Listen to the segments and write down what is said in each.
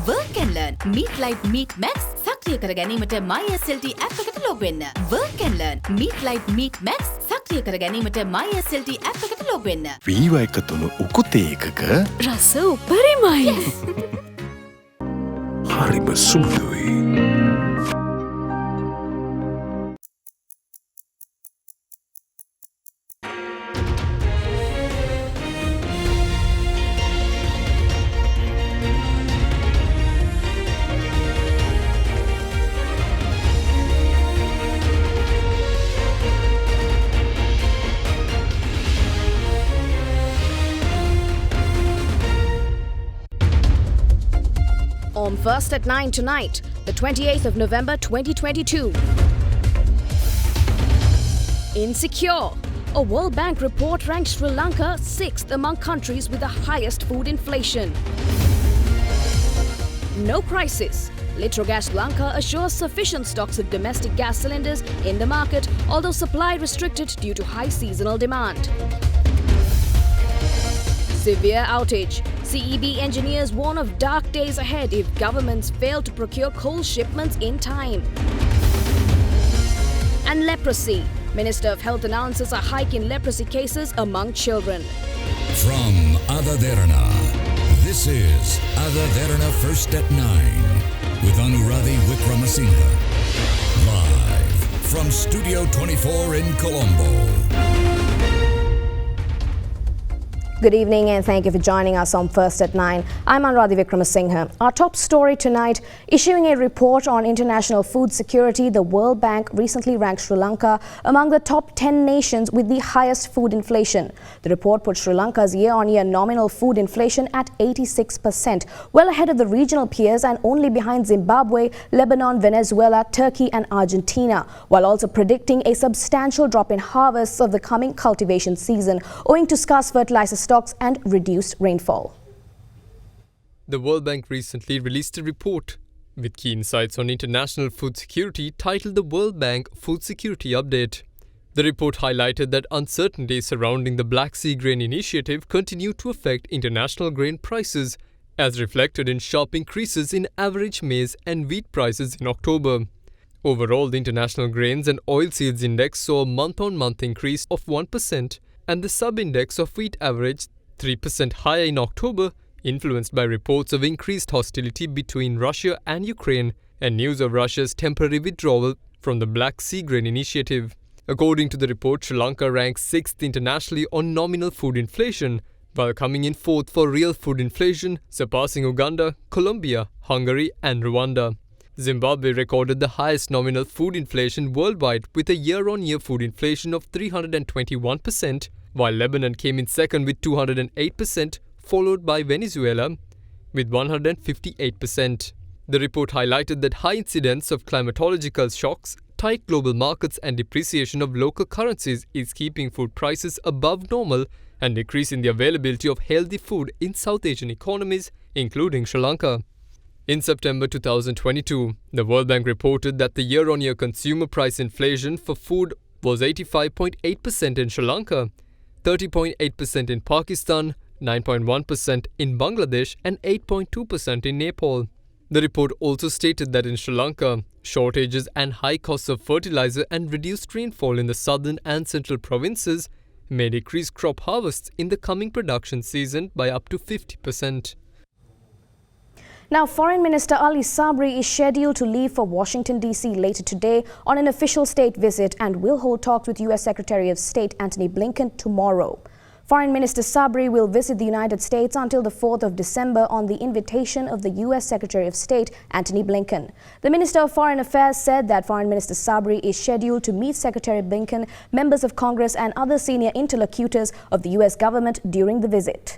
Work and learn. Meet Life Meet Max. සක්‍රිය කර ගැනීමට MySLT app එකට log වෙන්න. Work and learn. Meet Life Meet Max. සක්‍රිය කර ගැනීමට MySLT app එකට log වෙන්න. වීවා එකතුණු උකුතේ එකක රස උපරිමයි. හරිම සුළුයි. On First at 9 tonight, the 28th of November 2022. Insecure. A World Bank report ranks Sri Lanka 6th among countries with the highest food inflation. No crisis. Litrogas Lanka assures sufficient stocks of domestic gas cylinders in the market, although supply restricted due to high seasonal demand. Severe outage. CEB engineers warn of dark days ahead if governments fail to procure coal shipments in time. And leprosy. Minister of Health announces a hike in leprosy cases among children. From AdaDerana, this is AdaDerana First at 9 with Anuradhi Wickramasinghe. Live from Studio 24 in Colombo. Good evening and thank you for joining us on First at 9. I'm Anuradhi Wickramasinghe. Our top story tonight, issuing a report on international food security, the World Bank recently ranked Sri Lanka among the top 10 nations with the highest food inflation. The report put Sri Lanka's year-on-year nominal food inflation at 86%, well ahead of the regional peers and only behind Zimbabwe, Lebanon, Venezuela, Turkey and Argentina, while also predicting a substantial drop in harvests of the coming cultivation season owing to scarce fertilizer stocks and reduced rainfall. The World Bank recently released a report with key insights on international food security titled the World Bank Food Security Update. The report highlighted that uncertainties surrounding the Black Sea Grain Initiative continue to affect international grain prices, as reflected in sharp increases in average maize and wheat prices in October. Overall, the International Grains and Oilseeds Index saw a month-on-month increase of 1%, and the sub-index of wheat averaged 3% higher in October, influenced by reports of increased hostility between Russia and Ukraine and news of Russia's temporary withdrawal from the Black Sea Grain Initiative. According to the report, Sri Lanka ranks 6th internationally on nominal food inflation, while coming in 4th for real food inflation, surpassing Uganda, Colombia, Hungary and Rwanda. Zimbabwe recorded the highest nominal food inflation worldwide with a year-on-year food inflation of 321%, while Lebanon came in second with 208%, followed by Venezuela with 158%. The report highlighted that high incidence of climatological shocks, tight global markets and depreciation of local currencies is keeping food prices above normal and decreasing the availability of healthy food in South Asian economies, including Sri Lanka. In September 2022, the World Bank reported that the year-on-year consumer price inflation for food was 85.8% in Sri Lanka, 30.8% in Pakistan, 9.1% in Bangladesh and 8.2% in Nepal. The report also stated that in Sri Lanka, shortages and high costs of fertilizer and reduced rainfall in the southern and central provinces may decrease crop harvests in the coming production season by up to 50%. Now, Foreign Minister Ali Sabri is scheduled to leave for Washington, D.C. later today on an official state visit and will hold talks with U.S. Secretary of State Antony Blinken tomorrow. Foreign Minister Sabri will visit the United States until the 4th of December on the invitation of the U.S. Secretary of State Antony Blinken. The Minister of Foreign Affairs said that Foreign Minister Sabri is scheduled to meet Secretary Blinken, members of Congress and other senior interlocutors of the U.S. government during the visit.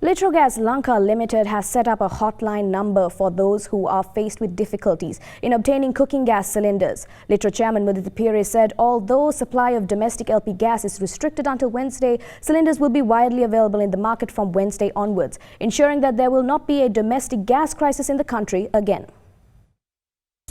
Litrogas Lanka Limited has set up a hotline number for those who are faced with difficulties in obtaining cooking gas cylinders. Litro Chairman Mudita Piri said although supply of domestic LP gas is restricted until Wednesday, cylinders will be widely available in the market from Wednesday onwards, ensuring that there will not be a domestic gas crisis in the country again.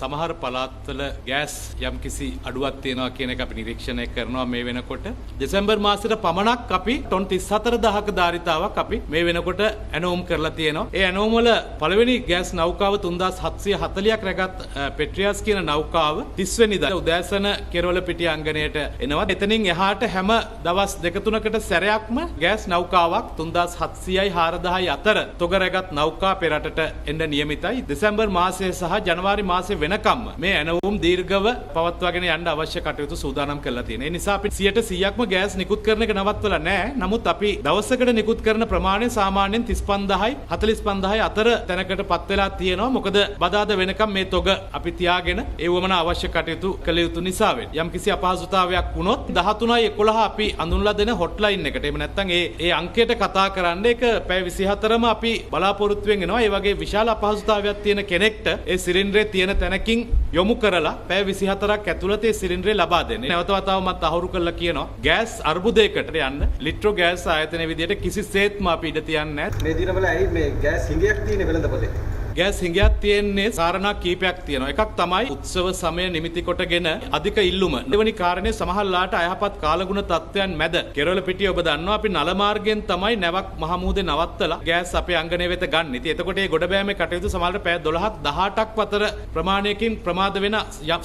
සමහර පළාත්වල gas යම් කිසි අඩුවක් තියෙනවා කියන එක අපි නිරීක්ෂණය කරනවා මේ වෙනකොට. දෙසැම්බර් මාසෙට පමණක් අපි ටොන් 34000ක ධාරිතාවක් අපි මේ වෙනකොට ඇනෝම් කරලා තියෙනවා. ඒ ඇනෝම් වල පළවෙනි ගෑස් නෞකාව 3740ක් රැගත් පෙට්‍රියාස් කියන නෞකාව 30 වෙනිදා උදෑසන කෙරවල පිටිය අංගණයට එනවා. එතනින් එහාට හැම දවස් දෙක තුනකට සැරයක්ම ගෑස් නෞකාවක් 3700යි 4000යි අතර තොග රැගත් නෞකා පෙරටට එන්න නියමිතයි. දෙසැම්බර් මාසයේ සහ ජනවාරි මාසයේ වෙනකම්ම මේ ඇනවුම් දීර්ඝව පවත්වාගෙන යන්න අවශ්‍ය කටයුතු සූදානම් කරලා තියෙනවා. ඒ නිසා අපි 100%ක්ම ගෑස් නිකුත් කරන එක නවත්වලා නැහැ. නමුත් අපි දවසකට නිකුත් කරන ප්‍රමාණය සාමාන්‍යයෙන් 35000යි 45000යි අතර තැනකටපත් වෙලා තියෙනවා. මොකද බදාද වෙනකම් මේ තොග අපි තියාගෙන ඒ වමන අවශ්‍ය කටයුතු කළ යුතු නිසා වෙන. යම්කිසි අපහසුතාවයක් වුණොත් 13:11 අපි අඳුන්ලා දෙන හොට්ලයින් එකට. එහෙම නැත්නම් ඒ අංකයට කතා කරන්න ඒක පැය 24ම අපි බලාපොරොත්තු වෙනවා. ඒ වගේ විශාල අපහසුතාවයක් තියෙන කෙනෙක්ට ඒ සිලින්ඩරේ තියෙන තැනකින් යොමු කරලා පැය 24ක් ඇතුළත ඒ සිලින්ඩරේ ලබා දෙන්නේ. නැවත වතාවක් මම අහුරු කරලා කියනවා ගෑස් අර්බුදයකට යන්න ලිට්‍රෝ ගෑස් ආයතනයේ විදියට කිසිසේත්ම අපි ඉඩ තියන්නේ නැහැ. මේ දිනවල ඇයි මේ ගෑස් හිඟයක් තියෙන වෙළඳපොලේ? ගෑස් හිඟයක් තියෙන්නේ කාරණා කීපයක් තියෙනවා. එකක් තමයි උත්සව සමය නිමිති කොටගෙන අධික ඉල්ලුම. දෙවෙනි කාරණේ සමහරලාට අයහපත් කාලගුණ තත්ත්වයන් මැද කෙරවල පිටිය ඔබ දන්නවා අපි නල මාර්ගයෙන් තමයි නැවක් මහමුහුදේ නවත්තලා ගෑස් අපේ අංගණය වෙත ගන්න. ඉතින් එතකොට මේ ගොඩබෑමේ කටයුතු සමහරට පැය 12ක් 18ක් අතර ප්‍රමාණයකින් ප්‍රමාද වෙන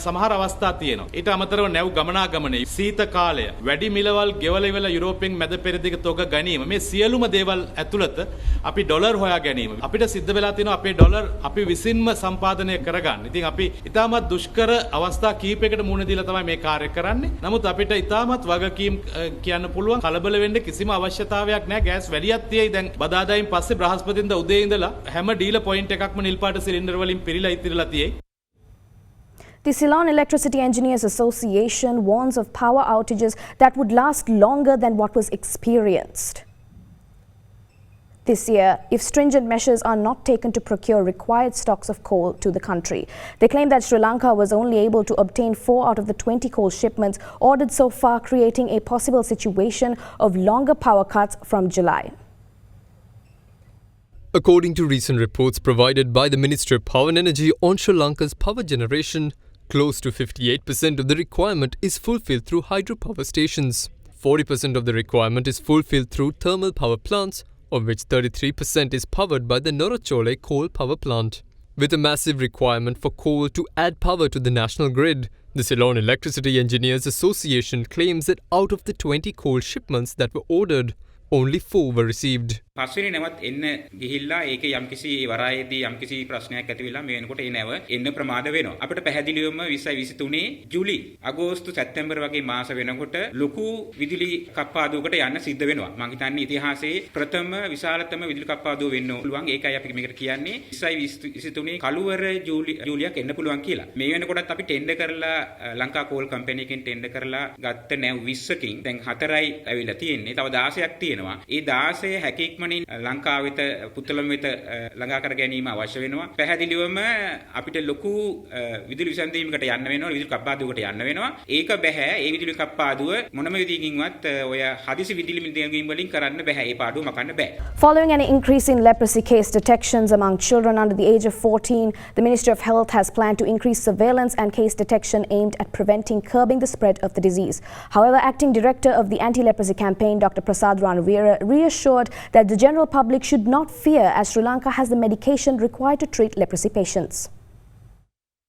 සමහර අවස්ථා තියෙනවා. ඊට අමතරව නැව් ගමනාගමනයේ සීත කාලය, වැඩි මිලවල් ගෙවල ඉවල යුරෝපෙන් මැද පෙරදිග තොග ගැනීම මේ සියලුම දේවල් ඇතුළත අපි ඩොලර් හොයා ගැනීම. අපිට සිද්ධ වෙලා තියෙනවා අපේ ඩොලර් අපි විසින්ම සම්පාදනය කරගන්න. ඉතින් අපි ඉතාමත් දුෂ්කර අවස්ථා කීපයකට මුහුණ දීලා තමයි මේ කාර්ය කරන්නේ. නමුත් අපිට ඉතාමත් වගකීම් කියන්න පුළුවන් කලබල වෙන්න කිසිම අවශ්‍යතාවයක් නැහැ. ගෑස් වැඩියක් තියෙයි. දැන් බදාදායින් පස්සේ බ්‍රහස්පතින්දා උදේ ඉඳලා හැම ඩීලර් පොයින්ට් එකක්ම නිල් පාට සිලින්ඩර් වලින් පිරීලා ඉතිරිලා තියෙයි. The Ceylon Electricity Engineers Association warns of power outages that would last longer than what was experienced this year if stringent measures are not taken to procure required stocks of coal to the country. They claim that Sri Lanka was only able to obtain 4 out of the 20 coal shipments ordered so far, creating a possible situation of longer power cuts from July. According to recent reports provided by the Ministry of Power and Energy on Sri Lanka's power generation, close to 58% of the requirement is fulfilled through hydropower stations. 40% of the requirement is fulfilled through thermal power plants, of which 33% is powered by the Norachole coal power plant. With a massive requirement for coal to add power to the national grid, the Ceylon Electricity Engineers Association claims that out of the 20 coal shipments that were ordered, only 4 were received. පස්වෙනි නැවත් එන්න ගිහිල්ලා ඒකේ යම්කිසි වරායේදී යම්කිසි ප්‍රශ්නයක් ඇති වෙලා මේ වෙනකොට ඒ නැව එන්න ප්‍රමාද වෙනවා. අපිට පැහැදිලිවම 2023 ජූලි අගෝස්තු සැප්තැම්බර් වගේ මාස වෙනකොට ලොකු විදුලි කප්පාදුවකට යන්න සිද්ධ වෙනවා. මම හිතන්නේ ඉතිහාසයේ ප්‍රථම විශාලතම විදුලි කප්පාදුව වෙන්න පුළුවන්. ඒකයි අපි මේකට කියන්නේ 2023 කළුවර ජූලියක් එන්න පුළුවන් කියලා. මේ වෙනකොටත් අපි ටෙන්ඩර් කරලා ලංකා කෝල් කම්පැනි එකෙන් ටෙන්ඩර් කරලා ගත්ත නැව් 20කින් දැන් 4යි ඇවිල්ලා තියෙන්නේ. තව 16ක් තියෙනවා. ඒ 16 හැකීක්ම ලංකාව වෙත පුත්තලම වෙත ළඟා කර ගැනීම අවශ්‍ය වෙනවා. පැහැදිලිවම අපිට ලොකු විදුලි විසඳීමකට යන්න වෙනවා, විදුලි කප්පාදුවකට යන්න වෙනවා. ඒක බෑ. ඒ විදුලි කප්පාදුව මොනම විදිහකින්වත් ඔය හදිසි විදුලි මිදීම් වලින් කරන්න බෑ. ඒ පාඩුව මකන්න බෑ. Following an increase in leprosy case detections among children under the age of 14, the Ministry of Health has planned to increase surveillance and case detection aimed at curbing the spread of the disease. However, Acting Director of the Anti-Leprosy Campaign, Dr. Prasad Ranavira, reassured that the general public should not fear as Sri Lanka has the medication required to treat leprosy patients.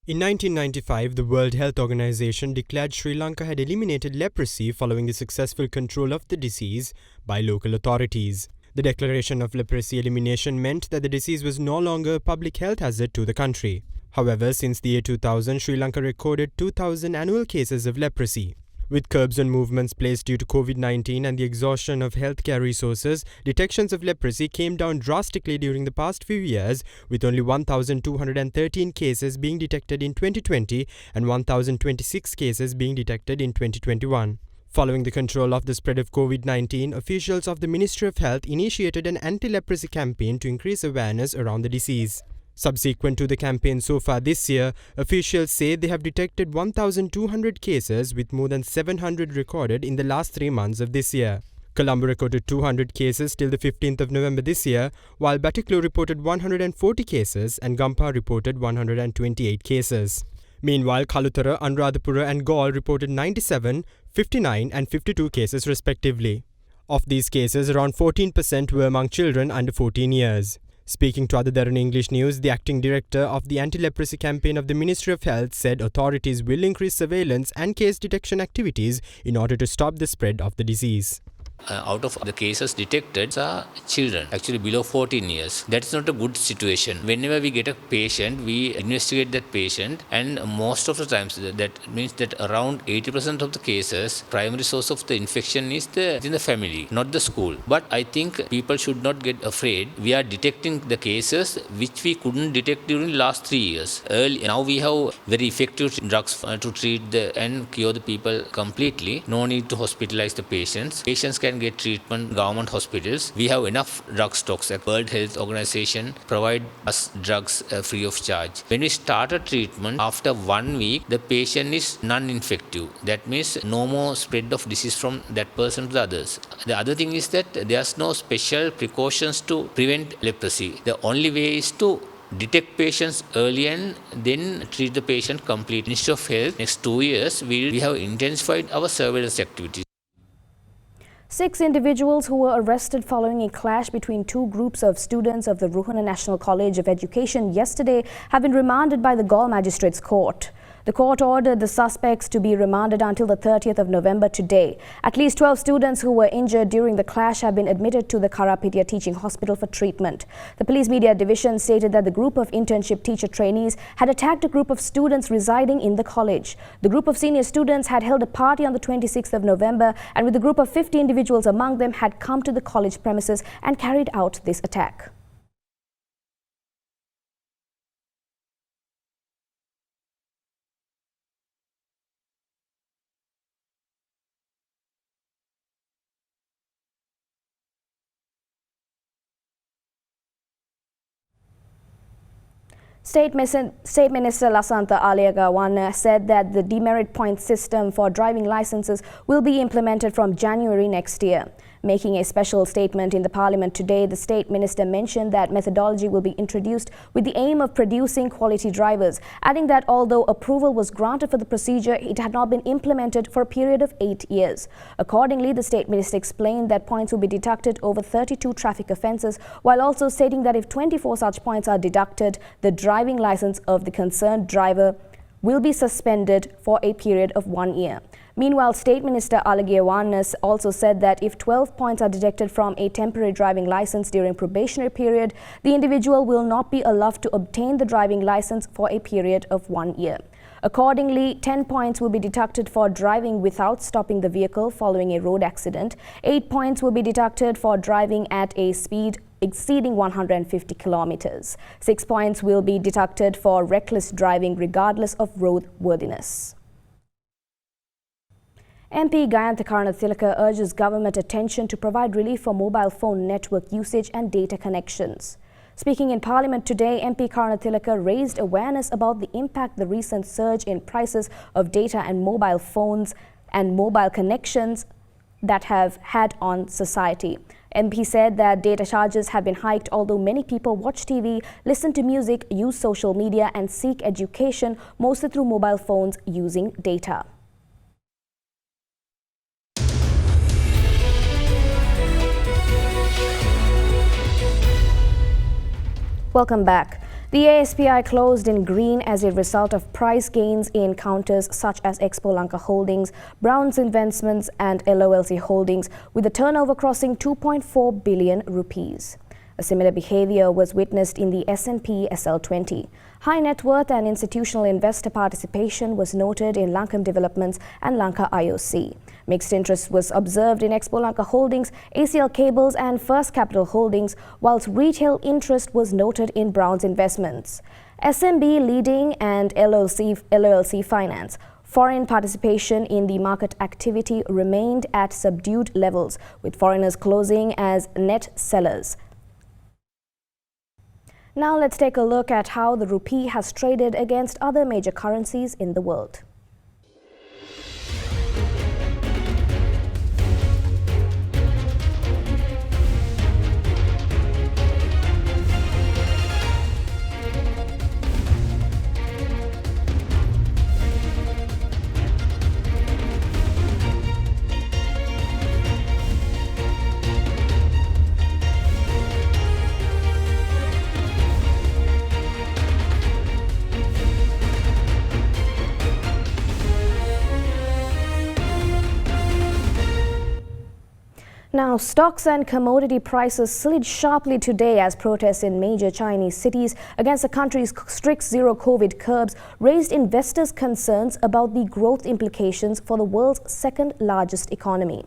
In 1995, the World Health Organization declared Sri Lanka had eliminated leprosy following the successful control of the disease by local authorities. The declaration of leprosy elimination meant that the disease was no longer a public health hazard to the country. However, since the year 2000, Sri Lanka recorded 2,000 annual cases of leprosy. With curbs on movements placed due to COVID-19 and the exhaustion of healthcare resources, detections of leprosy came down drastically during the past few years, with only 1,213 cases being detected in 2020 and 1,026 cases being detected in 2021. Following the control of the spread of COVID-19, officials of the Ministry of Health initiated an anti-leprosy campaign to increase awareness around the disease. Subsequent to the campaign so far this year, officials say they have detected 1,200 cases with more than 700 recorded in the last 3 months of this year. Colombo recorded 200 cases till the 15th of November this year, while Batticaloa reported 140 cases and Gampa reported 128 cases. Meanwhile, Kalutara, Anuradhapura and Gaul reported 97, 59 and 52 cases respectively. Of these cases, around 14% were among children under 14 years. Speaking to AdaDerana English News, the acting director of the anti-leprosy campaign of the Ministry of Health said authorities will increase surveillance and case detection activities in order to stop the spread of the disease. Out of the cases detected are children, actually below 14 years. That's not a good situation. Whenever we get a patient, we investigate that patient, and most of the times that means that around 80% of the cases, primary source of the infection is in the family, not the school. But I think people should not get afraid. We are detecting the cases which we couldn't detect during last 3 years. Now we have very effective drugs to treat and cure the people completely. No need to hospitalize the patients. Patients can get treatment in government hospitals. We have enough drug stocks. The World Health Organization provide us drugs free of charge. When we start a treatment, after 1 week, the patient is non-infective. That means no more spread of disease from that person to the others. The other thing is that there's no special precautions to prevent leprosy. The only way is to detect patients early and then treat the patient completely. Ministry of Health, next 2 years, we have intensified our surveillance activities. 6 individuals who were arrested following a clash between 2 groups of students of the Ruhuna National College of Education yesterday have been remanded by the Gaul Magistrates Court. The court ordered the suspects to be remanded until the 30th of November today. At least 12 students who were injured during the clash have been admitted to the Karapitia Teaching Hospital for treatment. The Police Media Division stated that the group of internship teacher trainees had attacked a group of students residing in the college. The group of senior students had held a party on the 26th of November, and with a group of 50 individuals among them had come to the college premises and carried out this attack. State Minister Lasantha Aliagawan said that the demerit point system for driving licenses will be implemented from January next year. Making a special statement in the Parliament today, the State Minister mentioned that methodology will be introduced with the aim of producing quality drivers, adding that although approval was granted for the procedure, it had not been implemented for a period of 8 years. Accordingly, the State Minister explained that points will be deducted over 32 traffic offences, while also stating that if 24 such points are deducted, the driving licence of the concerned driver will be suspended for a period of 1 year. Meanwhile, State Minister Aliagawan also said that if 12 points are deducted from a temporary driving licence during probationary period, the individual will not be allowed to obtain the driving licence for a period of 1 year. Accordingly, 10 points will be deducted for driving without stopping the vehicle following a road accident. 8 points will be deducted for driving at a speed exceeding 150 kilometers. 6 points will be deducted for reckless driving regardless of roadworthiness. MP Gayantha Karnathilaka urges government attention to provide relief for mobile phone network usage and data connections. Speaking in Parliament today, MP Karnathilaka raised awareness about the impact the recent surge in prices of data and mobile phones and mobile connections that have had on society. MP said that data charges have been hiked, although many people watch TV, listen to music, use social media and seek education mostly through mobile phones using data. Welcome back. The ASPI closed in green as a result of price gains in counters such as Expo Lanka Holdings, Brown's Investments and LOLC Holdings, with the turnover crossing 2.4 billion rupees. A similar behavior was witnessed in the S&P SL20. High net worth and institutional investor participation was noted in Lankan Developments and Lanka IOC. Mixed interest was observed in Expo Lanka Holdings, ACL Cables and First Capital Holdings, whilst retail interest was noted in Brown's Investments, SMB Leading and LOLC Finance. Foreign participation in the market activity remained at subdued levels, with foreigners closing as net sellers. Now let's take a look at how the rupee has traded against other major currencies in the world. Now, stocks and commodity prices slid sharply today as protests in major Chinese cities against the country's strict zero-COVID curbs raised investors' concerns about the growth implications for the world's second-largest economy.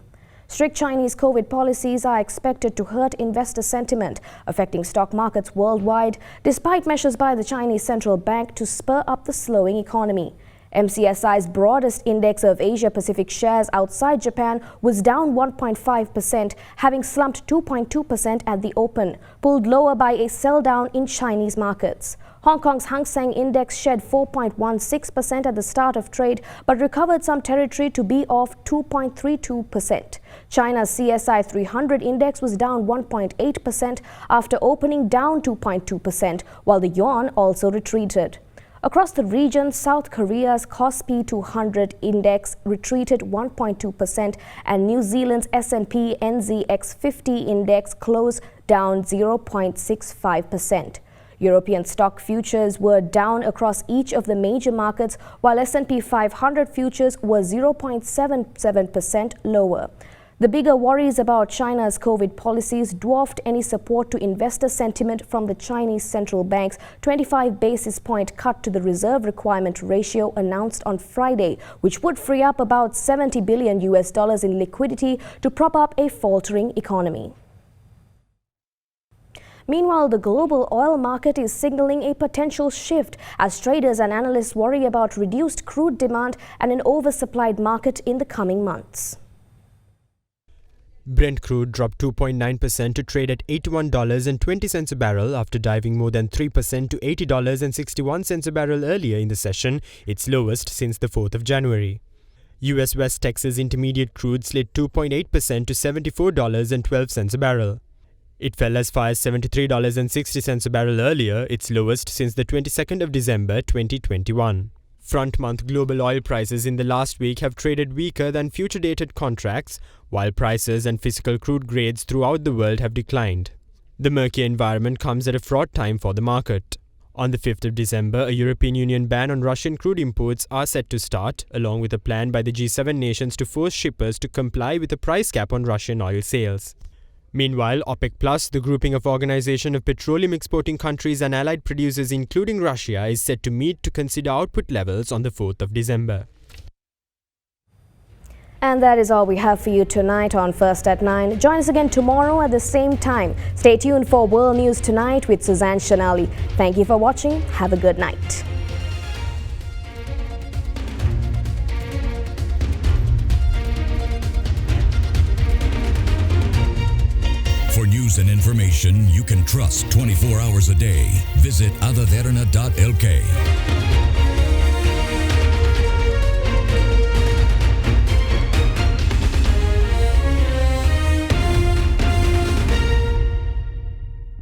Strict Chinese COVID policies are expected to hurt investor sentiment, affecting stock markets worldwide, despite measures by the Chinese central bank to spur up the slowing economy. MCSI's broadest index of Asia-Pacific shares outside Japan was down 1.5%, having slumped 2.2% at the open, pulled lower by a sell-down in Chinese markets. Hong Kong's Hang Seng Index shed 4.16% at the start of trade, but recovered some territory to be off 2.32%. China's CSI 300 Index was down 1.8% after opening down 2.2%, while the yuan also retreated. Across the region, South Korea's Kospi 200 index retreated 1.2% and New Zealand's S&P NZX 50 index closed down 0.65%. European stock futures were down across each of the major markets, while S&P 500 futures were 0.77% lower. The bigger worries about China's COVID policies dwarfed any support to investor sentiment from the Chinese central bank's 25 basis point cut to the reserve requirement ratio announced on Friday, which would free up about $70 billion in liquidity to prop up a faltering economy. Meanwhile, the global oil market is signaling a potential shift as traders and analysts worry about reduced crude demand and an oversupplied market in the coming months. Brent crude dropped 2.9% to trade at $81.20 a barrel after diving more than 3% to $80.61 a barrel earlier in the session, its lowest since the 4th of January. US West Texas Intermediate crude slid 2.8% to $74.12 a barrel. It fell as far as $73.60 a barrel earlier, its lowest since the 22nd of December 2021. Front-month global oil prices in the last week have traded weaker than future-dated contracts, while prices and physical crude grades throughout the world have declined. The murky environment comes at a fraught time for the market. On the 5th of December, a European Union ban on Russian crude imports are set to start, along with a plan by the G7 nations to force shippers to comply with a price cap on Russian oil sales. Meanwhile, OPEC+, the grouping of Organization of Petroleum Exporting Countries and allied producers including Russia, is set to meet to consider output levels on the 4th of December. And that is all we have for you tonight on First at 9. Join us again tomorrow at the same time. Stay tuned for World News Tonight with Suzanne Shanali. Thank you for watching. Have a good night. For news and information you can trust 24 hours a day, visit AdaDerana.lk.